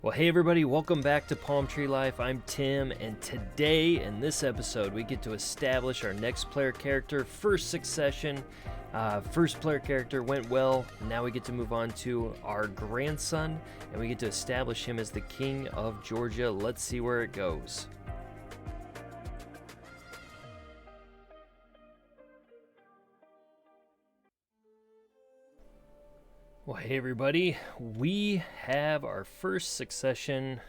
Well, hey everybody, welcome back to Palm Tree Life. I'm Tim, and today in this episode we get to establish our next player character, first succession. First player character went well, and now we get to move on to our grandson, and we get to establish him as the king of Georgia. Let's see where it goes. Well, hey everybody, we have our first succession.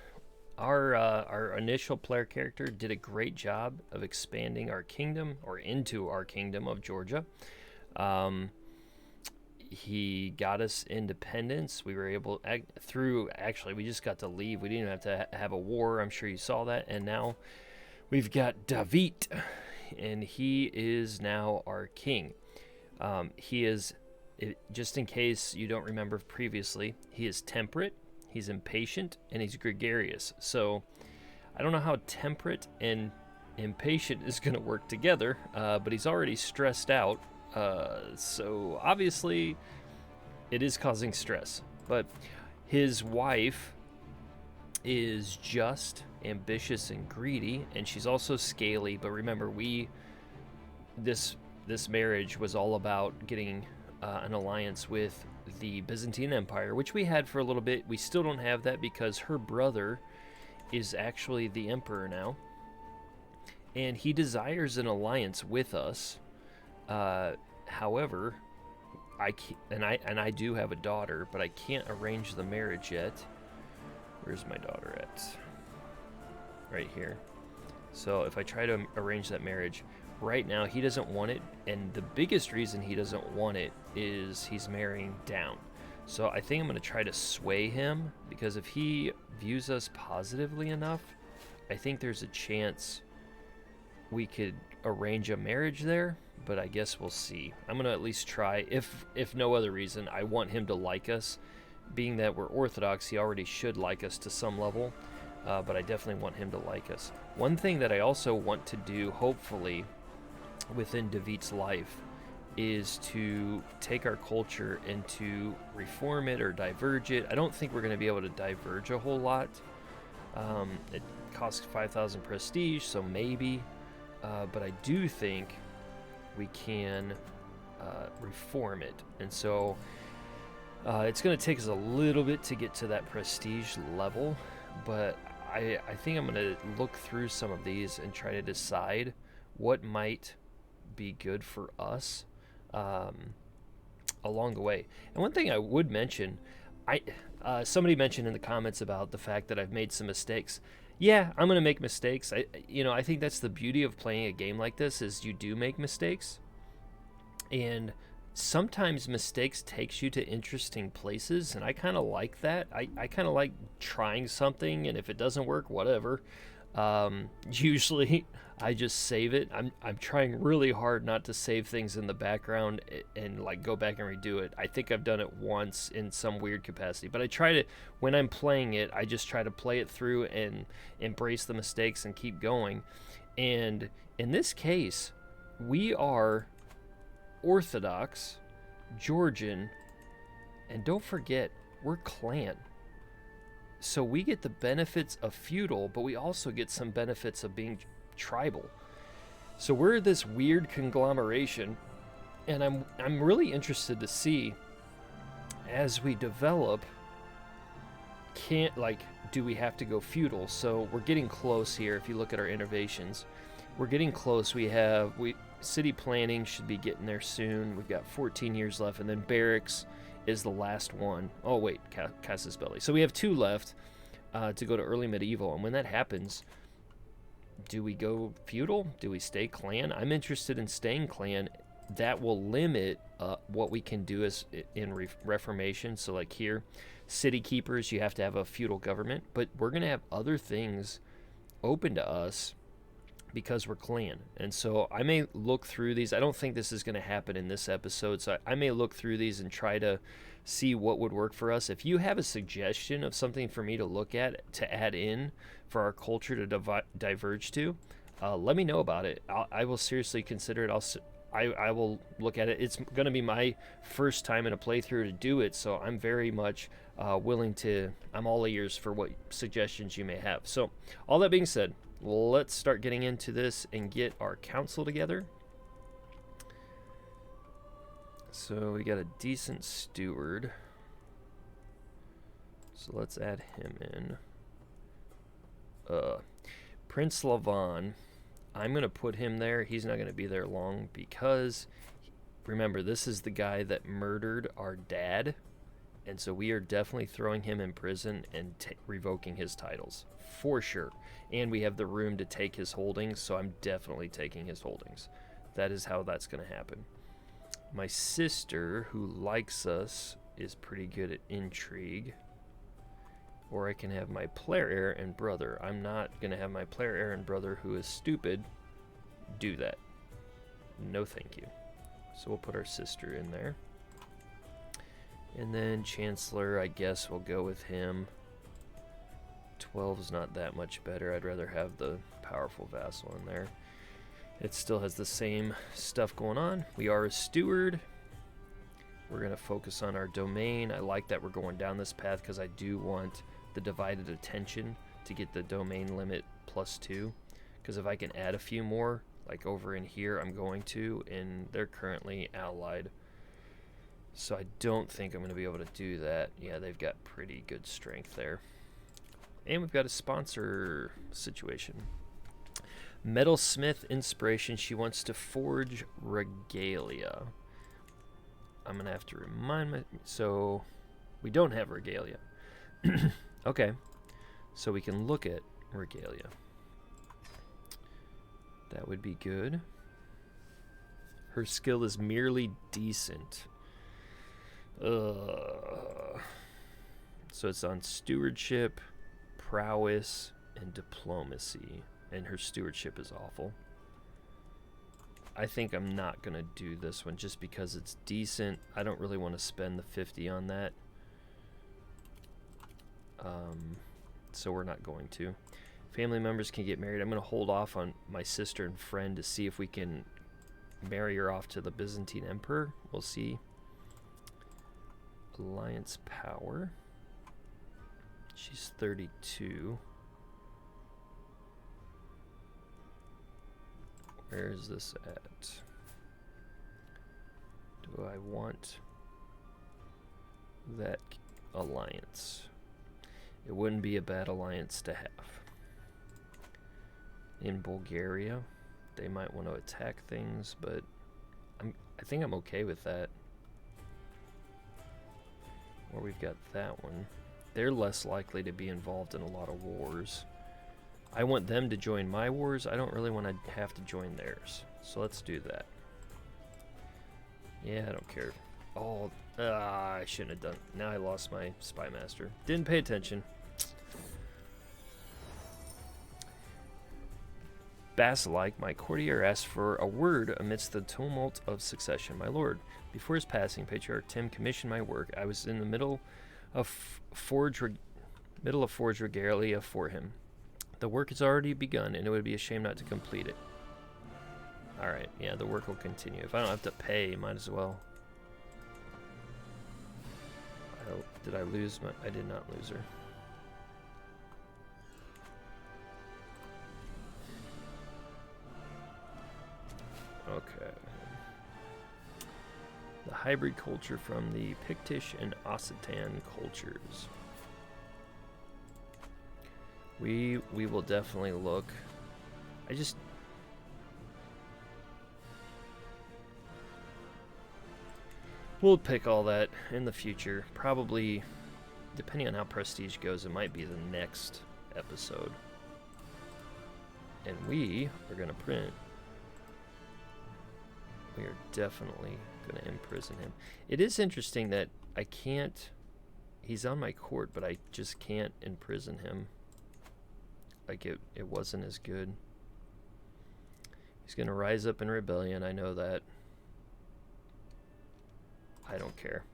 Our initial player character did a great job of expanding our kingdom, or into our kingdom of Georgia. He got us independence. We were able we just got to leave. We didn't even have to have a war. I'm sure you saw that. And now we've got David, and he is now our king. He is, just in case you don't remember previously, he is temperate, he's impatient, and he's gregarious. So I don't know how temperate and impatient is going to work together, but he's already stressed out. So obviously it is causing stress. But his wife is just, ambitious, and greedy, and she's also scaly. But remember, this marriage was all about getting an alliance with the Byzantine Empire, which we had for a little bit. We still don't have that because her brother is actually the emperor now, and he desires an alliance with us. However, I do have a daughter, but I can't arrange the marriage yet. Where's my daughter at? Right here. So if I try to arrange that marriage, right now he doesn't want it, and the biggest reason he doesn't want it is he's marrying down. So I think I'm going to try to sway him, because if he views us positively enough, I think there's a chance we could arrange a marriage there, but I guess we'll see. I'm going to at least try. If no other reason, I want him to like us. Being that we're Orthodox, he already should like us to some level, but I definitely want him to like us. One thing that I also want to do, hopefully, within David's life, is to take our culture and to reform it or diverge it. I don't think we're going to be able to diverge a whole lot. It costs 5,000 prestige, so maybe. But I do think we can reform it. And so it's going to take us a little bit to get to that prestige level. But I think I'm going to look through some of these and try to decide what might be good for us along the way. And one thing I would mention, somebody mentioned in the comments about the fact that I've made some mistakes. Yeah, I'm gonna make mistakes. I think that's the beauty of playing a game like this, is you do make mistakes, and sometimes mistakes takes you to interesting places, and I kind of like that. I kind of like trying something, and if it doesn't work, whatever. Usually I just save it. I'm trying really hard not to save things in the background and like go back and redo it. I think I've done it once in some weird capacity, but I try to, when I'm playing it, I just try to play it through and embrace the mistakes and keep going. And in this case, we are Orthodox, Georgian, and don't forget, we're clan. So we get the benefits of feudal, but we also get some benefits of being tribal. So we're this weird conglomeration, and I'm really interested to see, as we develop, do we have to go feudal? So we're getting close here. If you look at our innovations, we're getting close. City planning should be getting there soon. We've got 14 years left, and then barracks is the last one. Oh wait, Casus Belli. So we have 2 left to go to early medieval, and when that happens, do we go feudal? Do we stay clan? I'm interested in staying clan. That will limit what we can do as in Reformation. So like here, city keepers, you have to have a feudal government, but we're going to have other things open to us because we're clan. And so I may look through these. I don't think this is going to happen in this episode, so I may look through these and try to see what would work for us. If you have a suggestion of something for me to look at, to add in for our culture to diverge to, let me know about it. I will seriously consider it. I will look at it. It's going to be my first time in a playthrough to do it, so I'm very much I'm all ears for what suggestions you may have. So, all that being said, let's start getting into this and get our council together. So, we got a decent steward. So, let's add him in. Prince Lavan, I'm going to put him there. He's not going to be there long because, remember, this is the guy that murdered our dad. And so we are definitely throwing him in prison and revoking his titles. For sure. And we have the room to take his holdings, so I'm definitely taking his holdings. That is how that's going to happen. My sister, who likes us, is pretty good at intrigue. Or I can have my player heir and brother. I'm not going to have my player heir and brother, who is stupid, do that. No thank you. So we'll put our sister in there. And then Chancellor, I guess we'll go with him. 12 is not that much better. I'd rather have the powerful vassal in there. It still has the same stuff going on. We are a steward. We're going to focus on our domain. I like that we're going down this path because I do want the divided attention to get the domain limit +2. Because if I can add a few more, like over in here, I'm going to, and they're currently allied. So I don't think I'm going to be able to do that. Yeah, they've got pretty good strength there. And we've got a sponsor situation. Metalsmith inspiration. She wants to forge regalia. I'm going to have to remind me. So we don't have regalia. Okay. So we can look at regalia. That would be good. Her skill is merely decent. So it's on stewardship, prowess, and diplomacy. And her stewardship is awful. I think I'm not going to do this one just because it's decent. I don't really want to spend the 50 on that. So we're not going to. Family members can get married. I'm going to hold off on my sister and friend to see if we can marry her off to the Byzantine Emperor. We'll see. Alliance power. She's 32. Where is this at? Do I want that alliance? It wouldn't be a bad alliance to have. In Bulgaria, they might want to attack things, but I think I'm okay with that. Or we've got that one. They're less likely to be involved in a lot of wars. I want them to join my wars. I don't really want to have to join theirs. So let's do that. Yeah, I don't care. Oh, I shouldn't have done. Now I lost my spy master. Didn't pay attention. Basilike, my courtier, asked for a word amidst the tumult of succession. My lord, before his passing, Patriarch Tim commissioned my work. I was in the middle of forge regalia for him. The work has already begun, and it would be a shame not to complete it. Alright, yeah, the work will continue. If I don't have to pay, might as well. Did I lose my... I did not lose her. Okay. The hybrid culture from the Pictish and Occitan cultures. We will definitely look. We'll pick all that in the future. Probably, depending on how Prestige goes, it might be the next episode. And we are going to print. We are definitely going to imprison him. It is interesting that I can't... He's on my court, but I just can't imprison him. Like, it wasn't as good. He's going to rise up in rebellion, I know that. I don't care.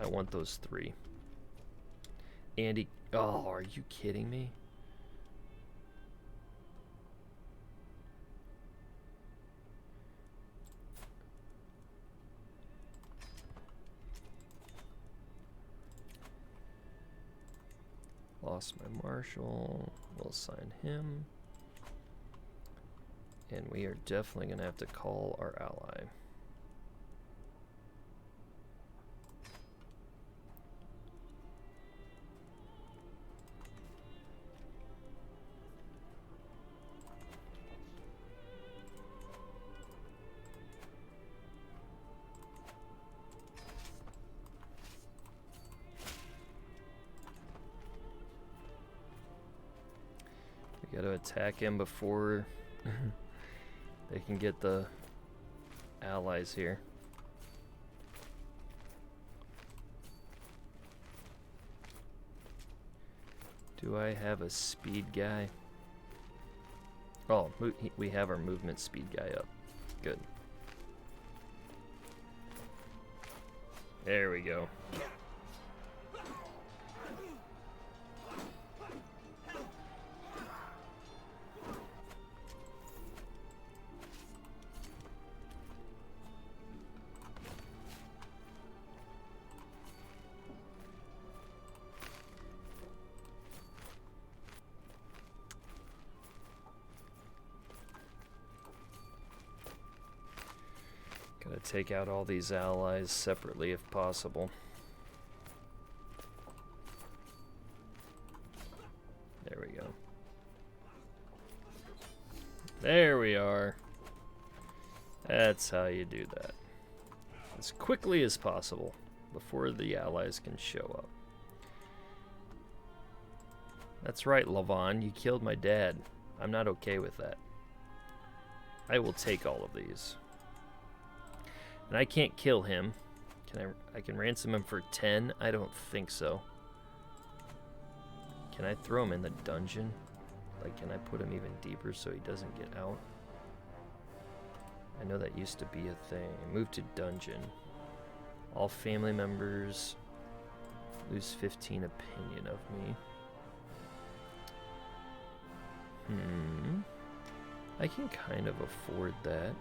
I want those 3. Andy... Oh, are you kidding me? lost my marshal. We'll assign him. And we are definitely going to have to call our ally. We got to attack him before they can get the allies here. Do I have a speed guy? Oh, we have our movement speed guy up. Good. There we go. Gotta take out all these allies separately if possible. There we go. There we are. That's how you do that. As quickly as possible before the allies can show up. That's right, Lavon. You killed my dad. I'm not okay with that. I will take all of these. And I can't kill him. I can ransom him for 10? I don't think so. Can I throw him in the dungeon? Like, can I put him even deeper so he doesn't get out? I know that used to be a thing. Move to dungeon. All family members lose 15 opinion of me. I can kind of afford that.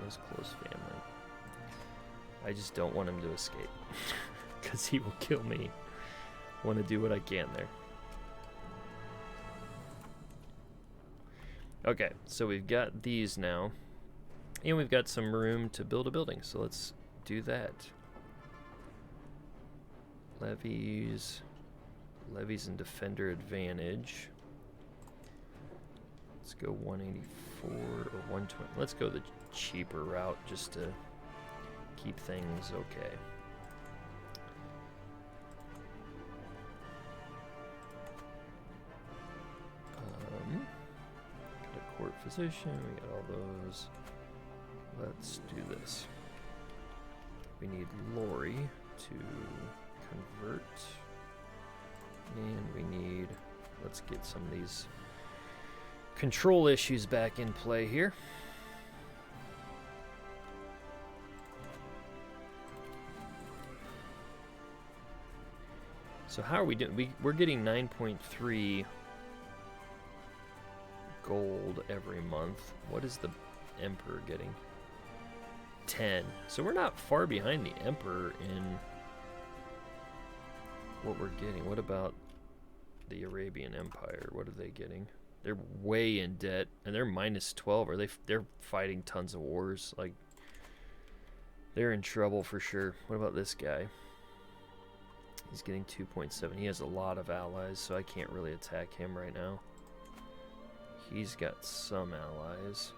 His close family. I just don't want him to escape because he will kill me. Want to do what I can there. Okay, so we've got these now, and we've got some room to build a building, so let's do that. Levies and defender advantage. Let's go 184 or 120. Let's go the cheaper route just to keep things okay. Got a court physician, we got all those. Let's do this. We need Lori to convert. And we need, let's get some of these control issues back in play here. So how are we doing? We're getting 9.3 gold every month. What is the Emperor getting? 10. So we're not far behind the Emperor in what we're getting. What about the Arabian Empire? What are they getting? They're way in debt, and they're minus 12. They're fighting tons of wars. Like, they're in trouble for sure. What about this guy? He's getting 2.7. He has a lot of allies, so I can't really attack him right now. He's got some allies.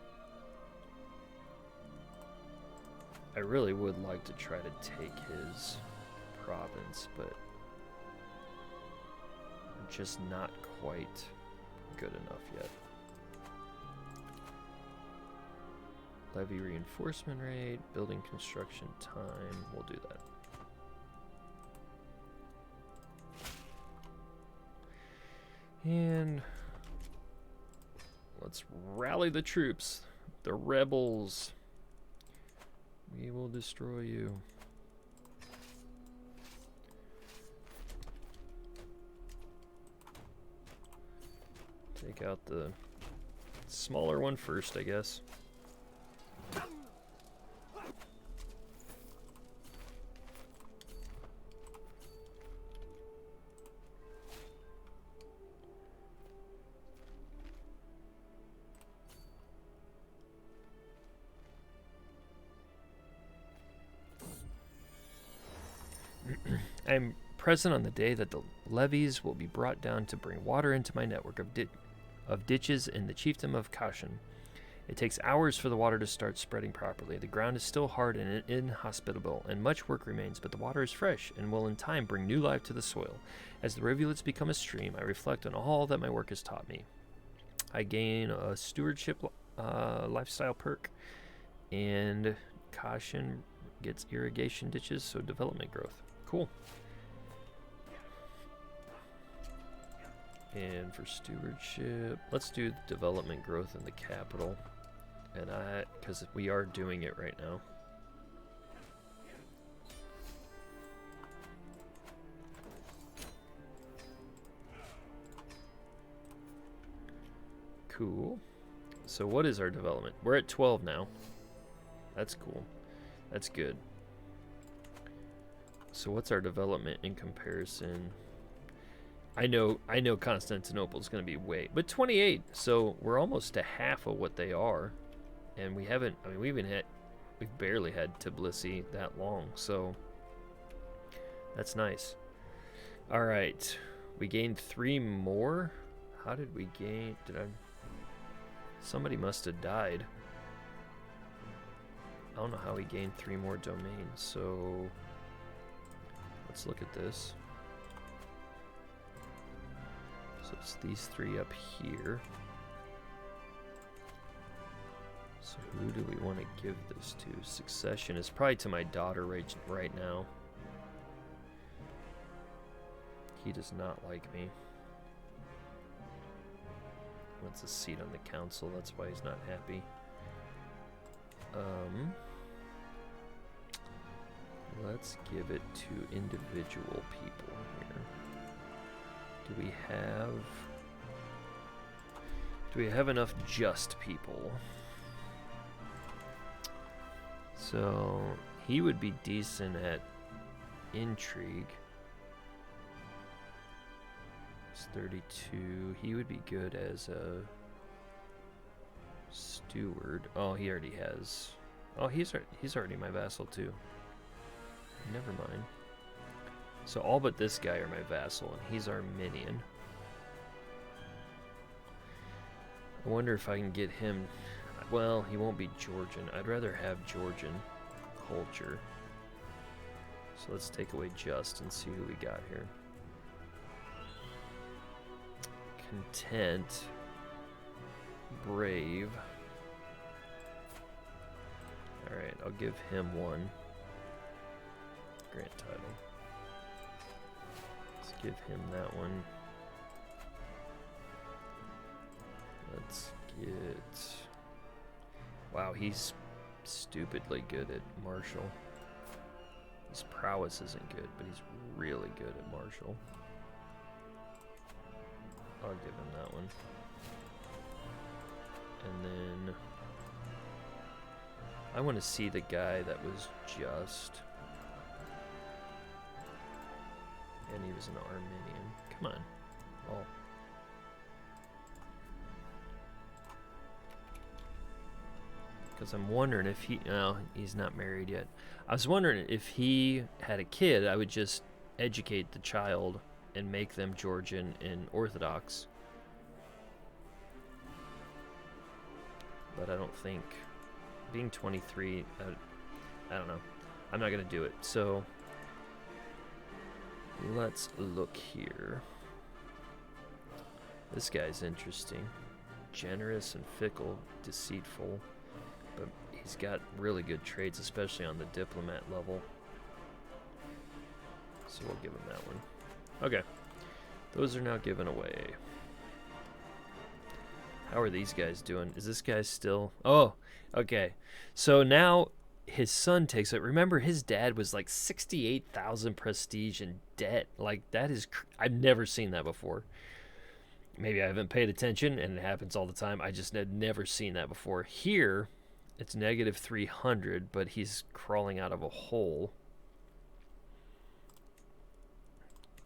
I really would like to try to take his province, but I'm just not quite good enough yet. Levy reinforcement rate, building construction time. We'll do that. And let's rally the troops. The rebels. We will destroy you. Take out the smaller one first, I guess. I am present on the day that the levies will be brought down to bring water into my network of ditches in the chiefdom of Kashan. It takes hours for the water to start spreading properly. The ground is still hard and inhospitable, and much work remains, but the water is fresh and will in time bring new life to the soil. As the rivulets become a stream, I reflect on all that my work has taught me. I gain a stewardship lifestyle perk, and Kashan gets irrigation ditches, so development growth. Cool. And for stewardship, let's do development growth in the capital. And because we are doing it right now. Cool. So what is our development? We're at 12 now. That's cool. That's good. So what's our development in comparison? I know Constantinople is going to be way, but 28. So we're almost to half of what they are, and we haven't. I mean, we've barely had Tbilisi that long, so that's nice. All right, we gained 3 more. How did we gain? Somebody must have died. I don't know how we gained 3 more domains. So let's look at this. So it's these 3 up here. So who do we want to give this to? Succession is probably to my daughter right now. He does not like me. Wants a seat on the council, that's why he's not happy. Let's give it to individual people here. Do we have enough just people? So he would be decent at intrigue. It's 32. He would be good as a steward. Oh, he already has. Oh, he's already my vassal too. Never mind. So all but this guy are my vassal, and he's Armenian. I wonder if I can get him. Well, he won't be Georgian. I'd rather have Georgian culture. So let's take away just and see who we got here. Content. Brave. Alright, I'll give him 1. Grant title. Let's give him that one. Let's get... Wow, he's stupidly good at martial. His prowess isn't good, but he's really good at martial. I'll give him that one. And then I want to see the guy that was just. And he was an Armenian. Come on. Oh. Because I'm wondering if he... No, he's not married yet. I was wondering if he had a kid, I would just educate the child and make them Georgian and Orthodox. But I don't think... Being 23, I don't know. I'm not going to do it. So, let's look here. This guy's interesting. Generous and fickle, deceitful. But he's got really good traits, especially on the diplomat level. So we'll give him that one. Okay. Those are now given away. How are these guys doing? Is this guy still... Oh, okay. So now his son takes it. Remember, his dad was like 68,000 prestige in debt. Like, that is... I've never seen that before. Maybe I haven't paid attention, and it happens all the time. I just had never seen that before. Here, it's negative 300, but he's crawling out of a hole.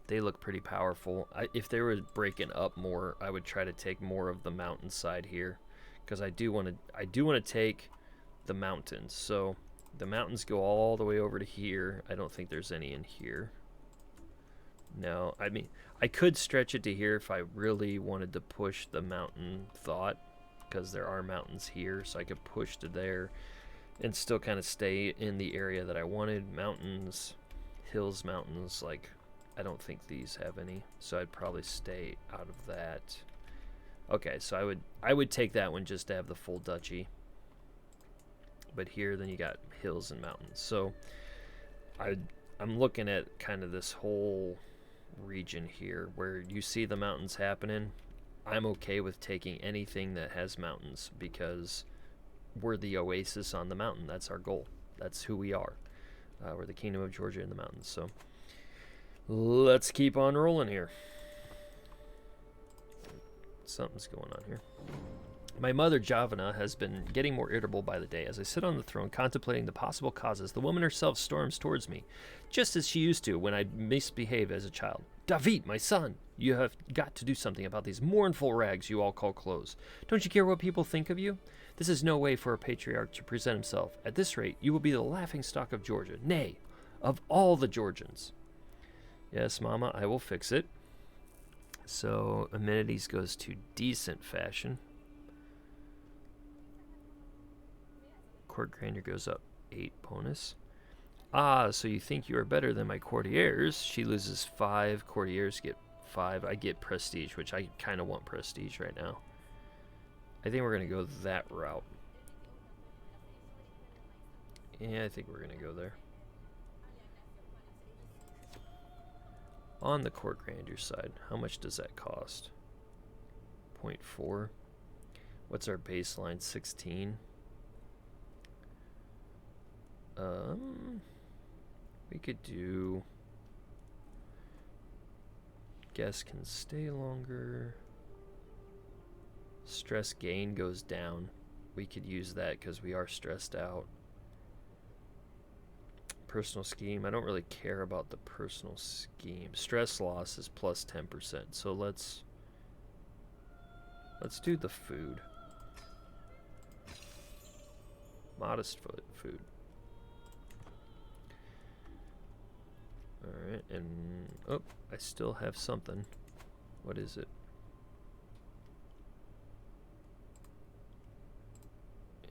They look pretty powerful. If they were breaking up more, I would try to take more of the mountainside here, because I do want to take the mountains. So the mountains go all the way over to here. I don't think there's any in here. No, I mean, I could stretch it to here if I really wanted to push the mountain thought, because there are mountains here, so I could push to there and still kind of stay in the area that I wanted. Mountains, hills, mountains, like, I don't think these have any, so I'd probably stay out of that. Okay, so I would take that one just to have the full duchy. But here, then you got hills and mountains. So I'm looking at kind of this whole region here where you see the mountains happening. I'm okay with taking anything that has mountains because we're the oasis on the mountain. That's our goal. That's who we are. We're the Kingdom of Georgia in the mountains. So let's keep on rolling here. Something's going on here. My mother, Javana, has been getting more irritable by the day. As I sit on the throne contemplating the possible causes, the woman herself storms towards me, just as she used to when I'd misbehaved as a child. David, my son, you have got to do something about these mournful rags you all call clothes. Don't you care what people think of you? This is no way for a patriarch to present himself. At this rate, you will be the laughingstock of Georgia, nay, of all the Georgians. Yes, Mama, I will fix it. So, amenities goes to decent fashion. Court grandeur goes up 8 bonus. Ah, so you think you are better than my courtiers. She loses 5, courtiers get 5. I get prestige, which I kind of want prestige right now. I think we're going to go that route. Yeah, I think we're going to go there. On the court grandeur side, how much does that cost? 0.4. What's our baseline? 16. We could do guests can stay longer. Stress gain goes down. We could use that because we are stressed out. Personal scheme. I don't really care about the personal scheme. Stress loss is plus 10%. So let's do the food. Modest food. Alright, and oh, I still have something. What is it?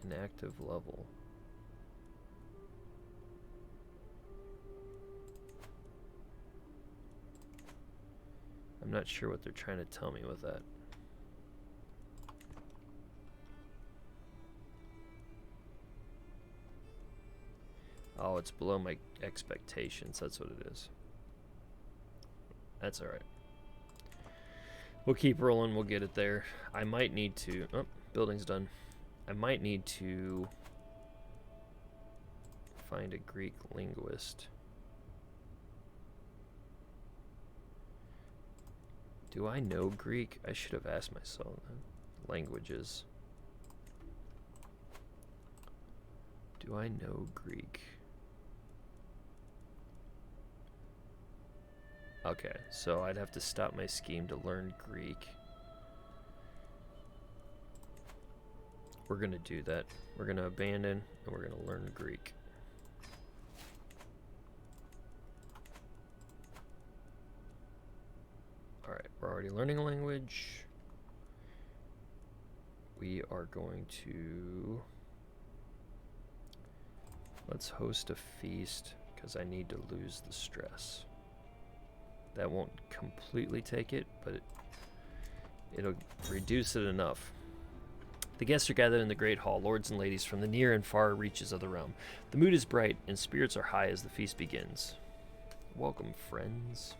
Inactive level. I'm not sure what they're trying to tell me with that. Oh, it's below my expectations. That's what it is. That's alright. We'll keep rolling. We'll get it there. I might need to... Oh, building's done. I might need to find a Greek linguist. Do I know Greek? I should have asked myself that. Languages. Do I know Greek? Okay, so I'd have to stop my scheme to learn Greek. We're going to do that. We're going to abandon, and we're going to learn Greek. Alright, we're already learning a language. We are going to... Let's host a feast, because I need to lose the stress. That won't completely take it, but it'll reduce it enough. The guests are gathered in the great hall, lords and ladies from the near and far reaches of the realm. The mood is bright, and spirits are high as the feast begins. Welcome, friends.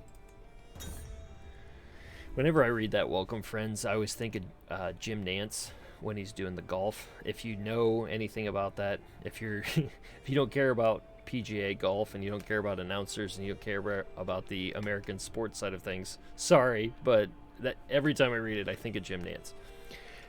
Whenever I read that welcome, friends, I always think of Jim Nance when he's doing the golf. If you know anything about that, if you don't care about PGA golf and you don't care about announcers and you don't care about the American sports side of things, sorry, but that every time I read it, I think of Jim Nance.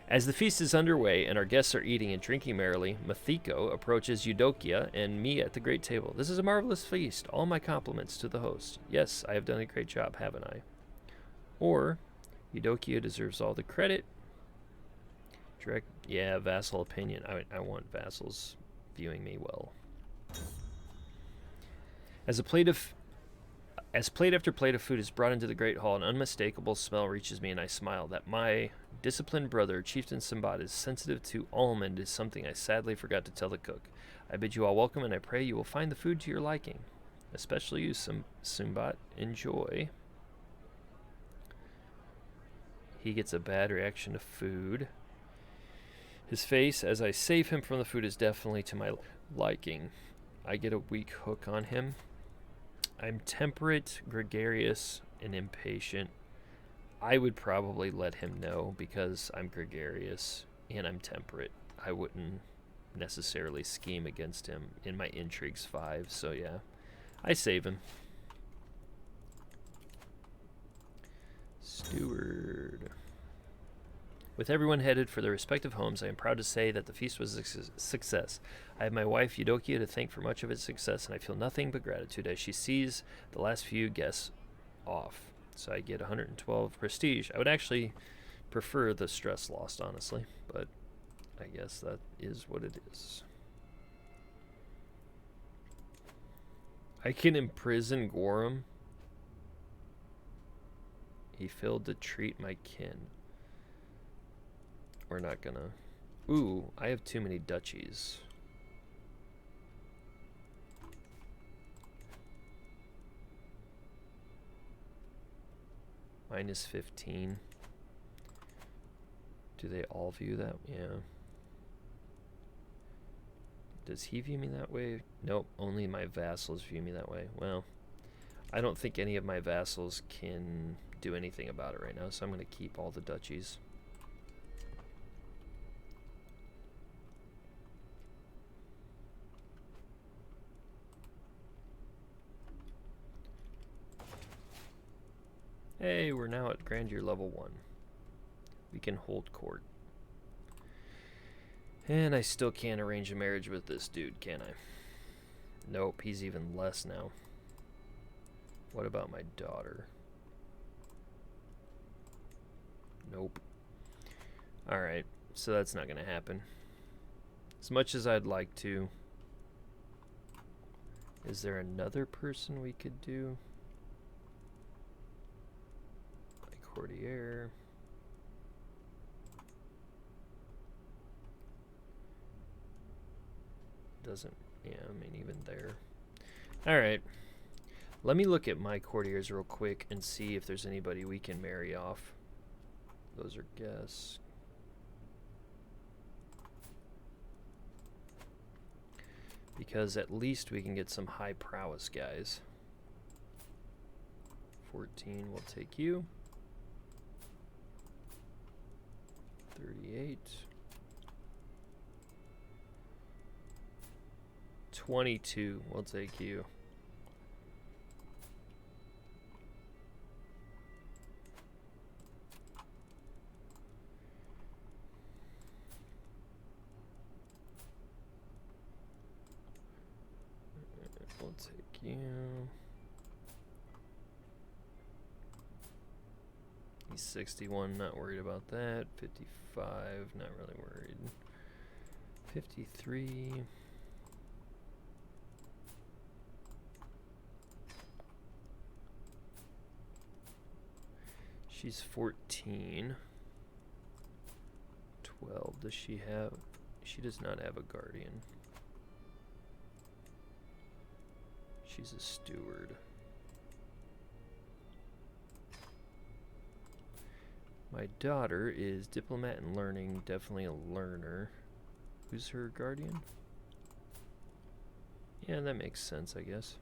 As the feast is underway and our guests are eating and drinking merrily, Mathiko approaches Eudokia and me at the great table. This is a marvelous feast. All my compliments to the host. Yes, I have done a great job, haven't I? Or, Eudokia deserves all the credit. Yeah, vassal opinion. I want vassals viewing me well. As a plate of As plate after plate of food is brought into the great hall, an unmistakable smell reaches me, and I smile. That my disciplined brother, Chieftain Simbad, is sensitive to almond is something I sadly forgot to tell the cook. I bid you all welcome, and I pray you will find the food to your liking. Especially you, Simbad. Enjoy. He gets a bad reaction to food. His face, as I save him from the food, is definitely to my liking. I get a weak hook on him. I'm temperate, gregarious, and impatient. I would probably let him know because I'm gregarious and I'm temperate. I wouldn't necessarily scheme against him in my intrigues 5, so yeah. I save him. Steward. With everyone headed for their respective homes, I am proud to say that the feast was a success. I have my wife Eudokia to thank for much of its success, and I feel nothing but gratitude as she sees the last few guests off. So I get 112 prestige. I would actually prefer the stress lost, honestly, but I guess that is what it is. I can imprison Gorham. He failed to treat my kin. We're not gonna... Ooh, I have too many duchies. Minus 15. Do they all view that? Yeah. Does he view me that way? Nope, only my vassals view me that way. Well, I don't think any of my vassals can do anything about it right now, so I'm going to keep all the duchies. Hey, we're now at Grandeur level 1. We can hold court. And I still can't arrange a marriage with this dude, can I? Nope, he's even less now. What about my daughter? Nope. Alright, so that's not going to happen. As much as I'd like to. Is there another person we could do? Courtier. Doesn't, yeah, I mean, even there. Alright. Let me look at my courtiers real quick and see if there's anybody we can marry off. Those are guests. Because at least we can get some high prowess guys. 14, we'll take you. 38. 22, we'll take you. We'll take you. He's 61, not worried about that. 55, not really worried. 53. She's 14. 12. Does she have... She does not have a guardian. She's a steward. My daughter is diplomat and learning, definitely a learner. Who's her guardian? Yeah, that makes sense, I guess.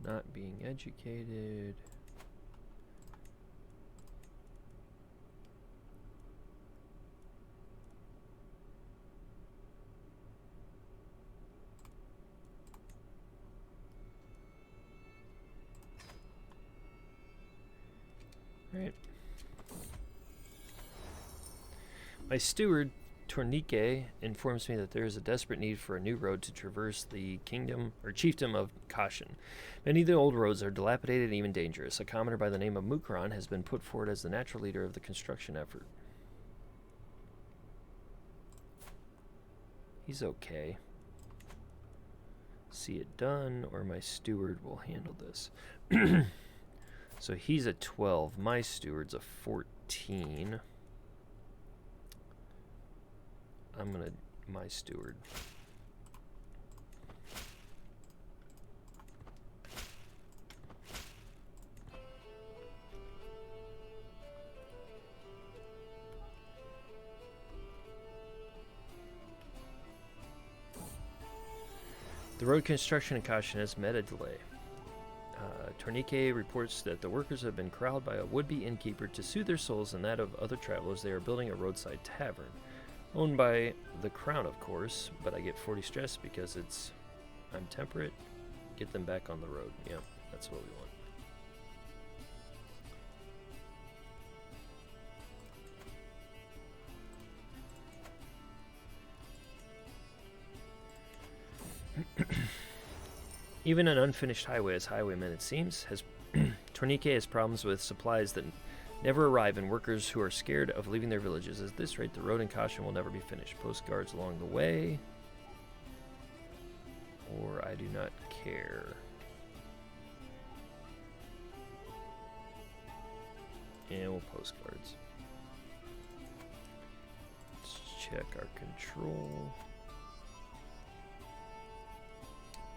Not being educated. Right. My steward, Tornike, informs me that there is a desperate need for a new road to traverse the kingdom or chiefdom of Kashan. Many of the old roads are dilapidated and even dangerous. A commoner by the name of Mukran has been put forward as the natural leader of the construction effort. He's okay. See it done, or my steward will handle this. So he's a 12. My steward's a 14. I'm gonna my steward. The road construction in Kashan has met a delay. Tornike reports that the workers have been corralled by a would-be innkeeper to soothe their souls and that of other travelers. They are building a roadside tavern. Owned by the crown, of course, but I get 40 stress because I'm temperate. Get them back on the road. Yeah, that's what we want. Even an unfinished highway as highwaymen, it seems, has Tornike has problems with supplies that never arrive and workers who are scared of leaving their villages. At this rate, the road in Kashan will never be finished. Postcards along the way. Or I do not care. And we'll postcards. Let's check our control.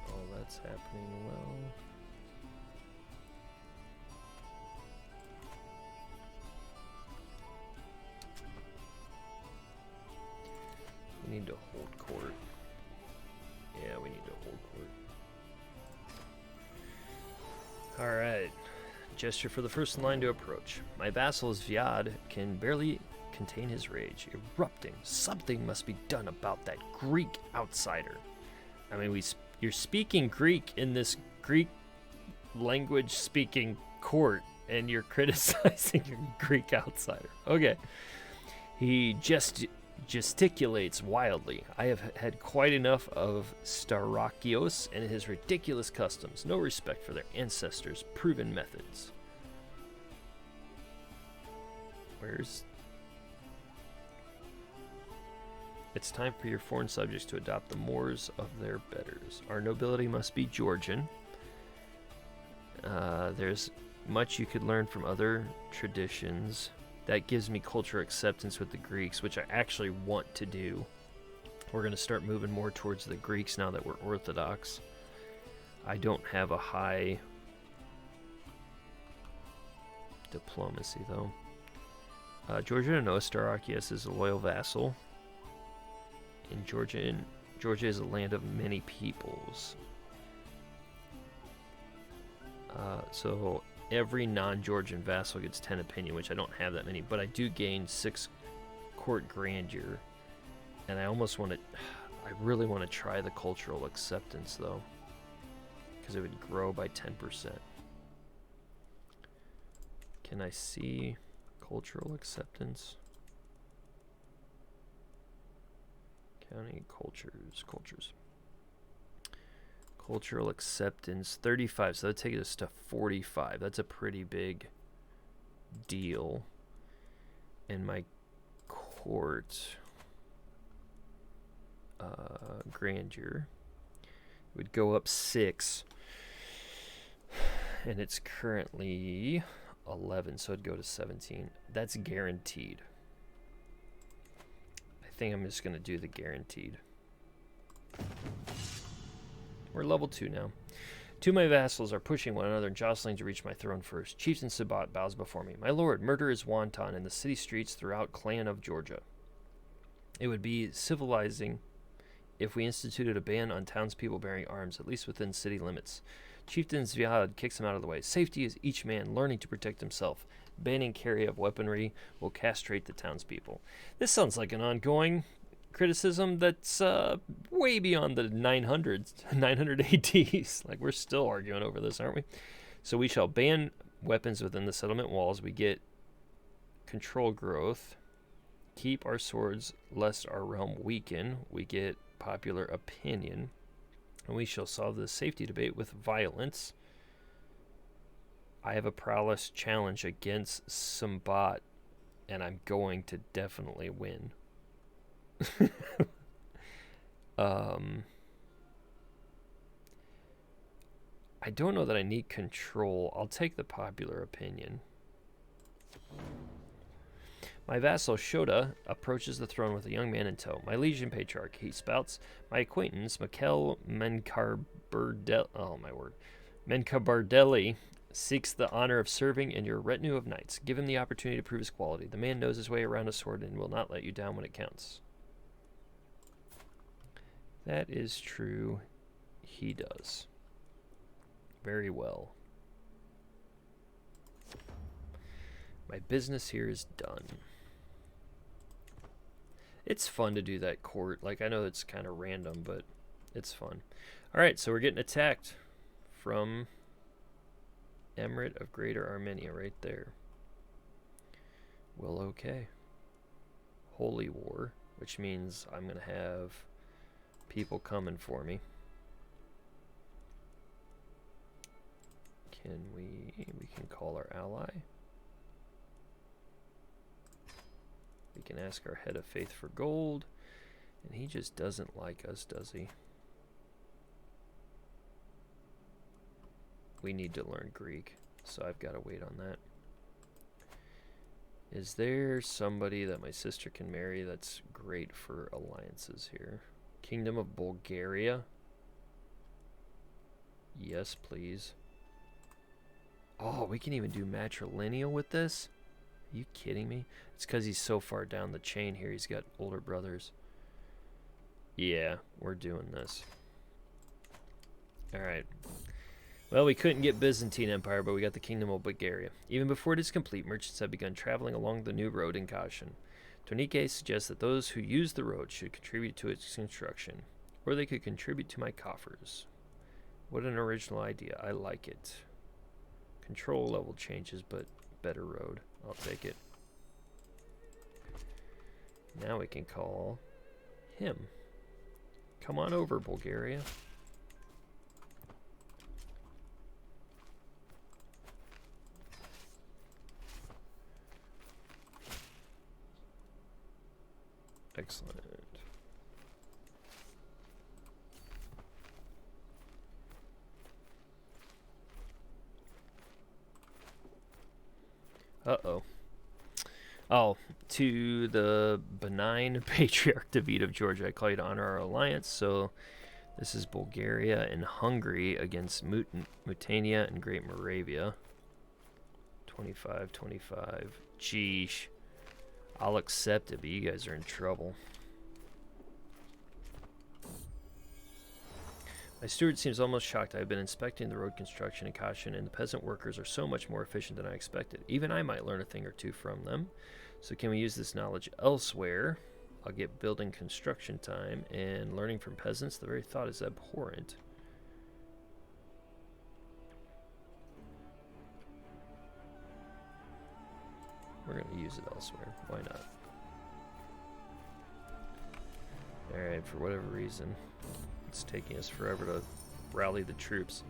All that's happening well. We need to hold court. Yeah, we need to hold court. Alright. Gesture for the first in line to approach. My vassal Zviad can barely contain his rage, erupting. Something must be done about that Greek outsider. I mean, you're speaking Greek in this Greek language speaking court, and you're criticizing a Greek outsider. Okay. He gesticulates wildly. I have had quite enough of Starakios and his ridiculous customs. No respect for their ancestors' proven methods. It's time for your foreign subjects to adopt the mores of their betters. Our nobility must be Georgian. There's much you could learn from other traditions. That gives me cultural acceptance with the Greeks, which I actually want to do. We're going to start moving more towards the Greeks now that we're Orthodox. I don't have a high diplomacy, though. Georgia knows Starakios is a loyal vassal. And Georgia is a land of many peoples. So every non-Georgian vassal gets 10 opinion, which I don't have that many, but I do gain 6 court grandeur. And I really want to try the cultural acceptance, though, because it would grow by 10%. Can I see cultural acceptance? County cultures. Cultural acceptance, 35, so that'd take us to 45. That's a pretty big deal. And my court grandeur would go up 6. And it's currently 11, so it'd go to 17. That's guaranteed. I think I'm just going to do the guaranteed. We're level 2 now. 2 of my vassals are pushing one another and jostling to reach my throne first. Chieftain Sabat bows before me. My lord, murder is wanton in the city streets throughout Clan of Georgia. It would be civilizing if we instituted a ban on townspeople bearing arms, at least within city limits. Chieftain Zviad kicks him out of the way. Safety is each man learning to protect himself. Banning carry of weaponry will castrate the townspeople. This sounds like an ongoing criticism that's way beyond the 900 ADs. Like, we're still arguing over this, aren't we? So we shall ban weapons within the settlement walls. We get control growth. Keep our swords lest our realm weaken. We get popular opinion. And we shall solve the safety debate with violence. I have a prowess challenge against Sambat, and I'm going to definitely win. I don't know that I need control. I'll take the popular opinion. My vassal Shota approaches the throne with a young man in tow. My legion patriarch, he spouts. My acquaintance, Mikhail Menkabardelli, seeks the honor of serving in your retinue of knights. Give him the opportunity to prove his quality. The man knows his way around a sword and will not let you down when it counts. That is true. He does. Very well. My business here is done. It's fun to do that court. Like, I know it's kind of random, but it's fun. Alright, so we're getting attacked from Emirate of Greater Armenia right there. Well, okay. Holy War, which means I'm going to have people coming for me. We can call our ally. We can ask our head of faith for gold. And he just doesn't like us, does he? We need to learn Greek, so I've got to wait on that. Is there somebody that my sister can marry that's great for alliances here? Kingdom of Bulgaria? Yes, please. Oh, we can even do matrilineal with this? Are you kidding me? It's because he's so far down the chain here. He's got older brothers. Yeah, we're doing this. Alright. Well, we couldn't get Byzantine Empire, but we got the Kingdom of Bulgaria. Even before it is complete, merchants have begun traveling along the new road in caution. Tornike suggests that those who use the road should contribute to its construction, or they could contribute to my coffers. What an original idea. I like it. Control level changes, but better road. I'll take it. Now we can call him. Come on over, Bulgaria. Excellent. Uh-oh. Oh, to the benign patriarch David of Georgia, I call you to honor our alliance. So this is Bulgaria and Hungary against Mutania and Great Moravia. 25, 25. Geesh. I'll accept it, but you guys are in trouble. My steward seems almost shocked. I've been inspecting the road construction in Kashin, and the peasant workers are so much more efficient than I expected. Even I might learn a thing or two from them. So can we use this knowledge elsewhere? I'll get building construction time, and learning from peasants, the very thought is abhorrent. We're going to use it elsewhere. Why not? Alright, for whatever reason, it's taking us forever to rally the troops.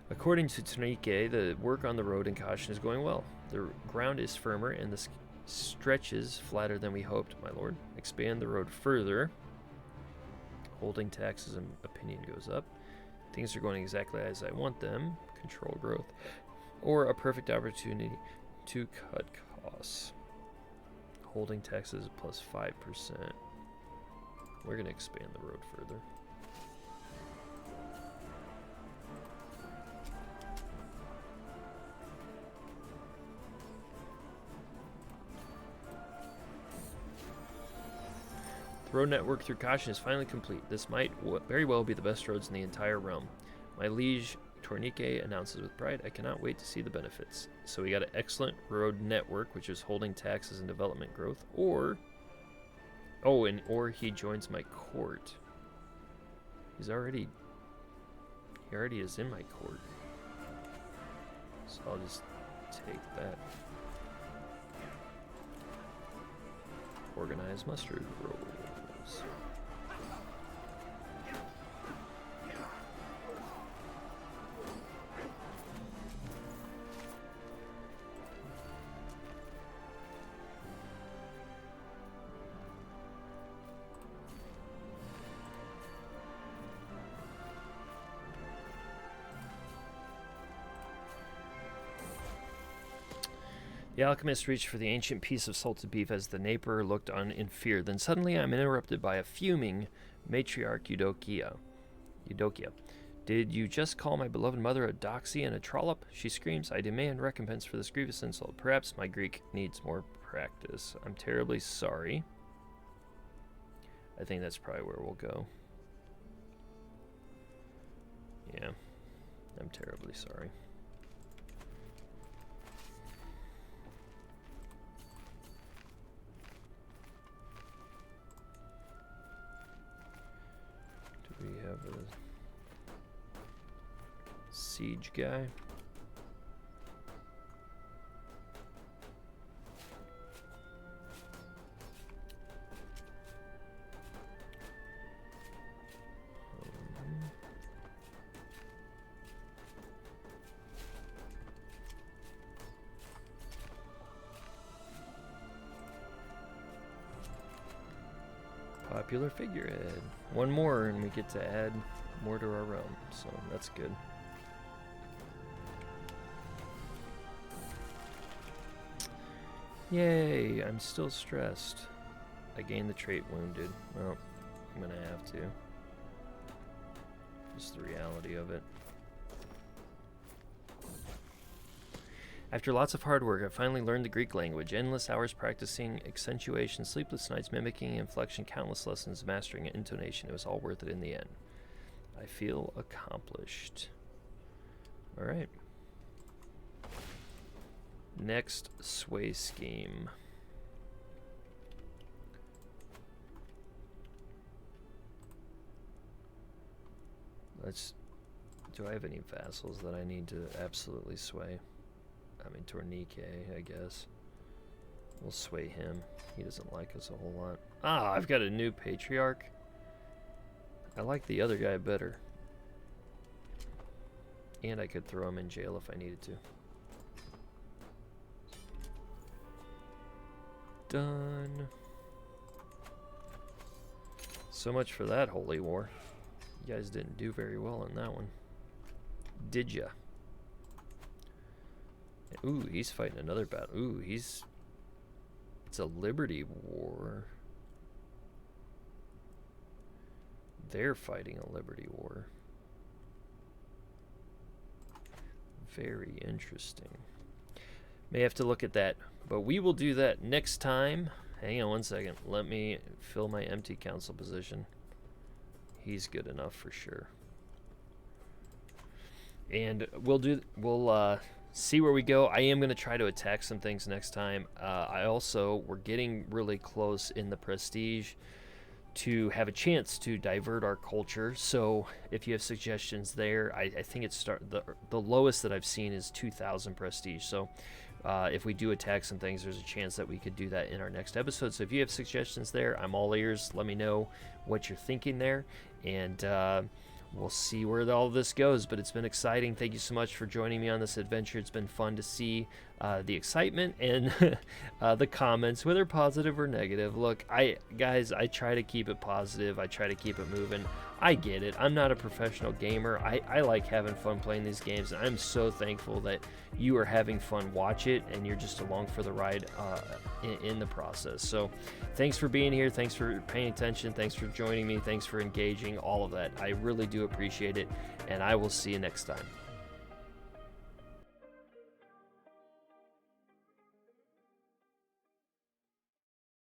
According to Tornike, the work on the road in Kashin is going well. The ground is firmer and the stretches flatter than we hoped, my lord. Expand the road further. Holding taxes and opinion goes up. Things are going exactly as I want them. Control growth. Or a perfect opportunity to cut costs. Holding taxes plus 5%. We're going to expand the road further. The road network through Kashin is finally complete. This might very well be the best roads in the entire realm. My liege Tornike announces with pride, I cannot wait to see the benefits. So we got an excellent road network, which is holding taxes and development growth, or he joins my court. He already is in my court. So I'll just take that. Organize mustard rolls. The alchemist reached for the ancient piece of salted beef as the neighbor looked on in fear. Then suddenly I'm interrupted by a fuming matriarch Eudokia. Did you just call my beloved mother a doxy and a trollop? She screams. I demand recompense for this grievous insult. Perhaps my Greek needs more practice. I'm terribly sorry. I think that's probably where we'll go. Yeah, I'm terribly sorry. Do we have a siege guy? Popular figurehead. One more and we get to add more to our realm, so that's good. Yay, I'm still stressed. I gained the trait wounded. Well, I'm gonna have to. Just the reality of it. After lots of hard work, I finally learned the Greek language. Endless hours practicing accentuation, sleepless nights mimicking inflection, countless lessons mastering intonation. It was all worth it in the end. I feel accomplished. All right. Next sway scheme. Do I have any vassals that I need to absolutely sway? I mean, Tornique, I guess. We'll sway him. He doesn't like us a whole lot. Ah, I've got a new patriarch. I like the other guy better. And I could throw him in jail if I needed to. Done. So much for that holy war. You guys didn't do very well in that one. Did ya? Ooh, he's fighting another battle. Ooh, it's a liberty war. They're fighting a liberty war. Very interesting. May have to look at that, but we will do that next time. Hang on one second. Let me fill my empty council position. He's good enough for sure. And we'll see where we go. I am going to try to attack some things next time. We're getting really close in the prestige to have a chance to divert our culture. So if you have suggestions there, I think it's the lowest that I've seen is 2,000 prestige. So if we do attack some things, there's a chance that we could do that in our next episode. So if you have suggestions there, I'm all ears. Let me know what you're thinking there, and we'll see where all this goes. But it's been exciting. Thank you so much for joining me on this adventure. It's been fun to see the excitement and the comments, whether positive or negative. Look, guys, I try to keep it positive. I try to keep it moving. I get it. I'm not a professional gamer. I like having fun playing these games, and I'm so thankful that you are having fun. Watch it, and you're just along for the ride in the process. So thanks for being here. Thanks for paying attention. Thanks for joining me. Thanks for engaging, all of that. I really do appreciate it, and I will see you next time.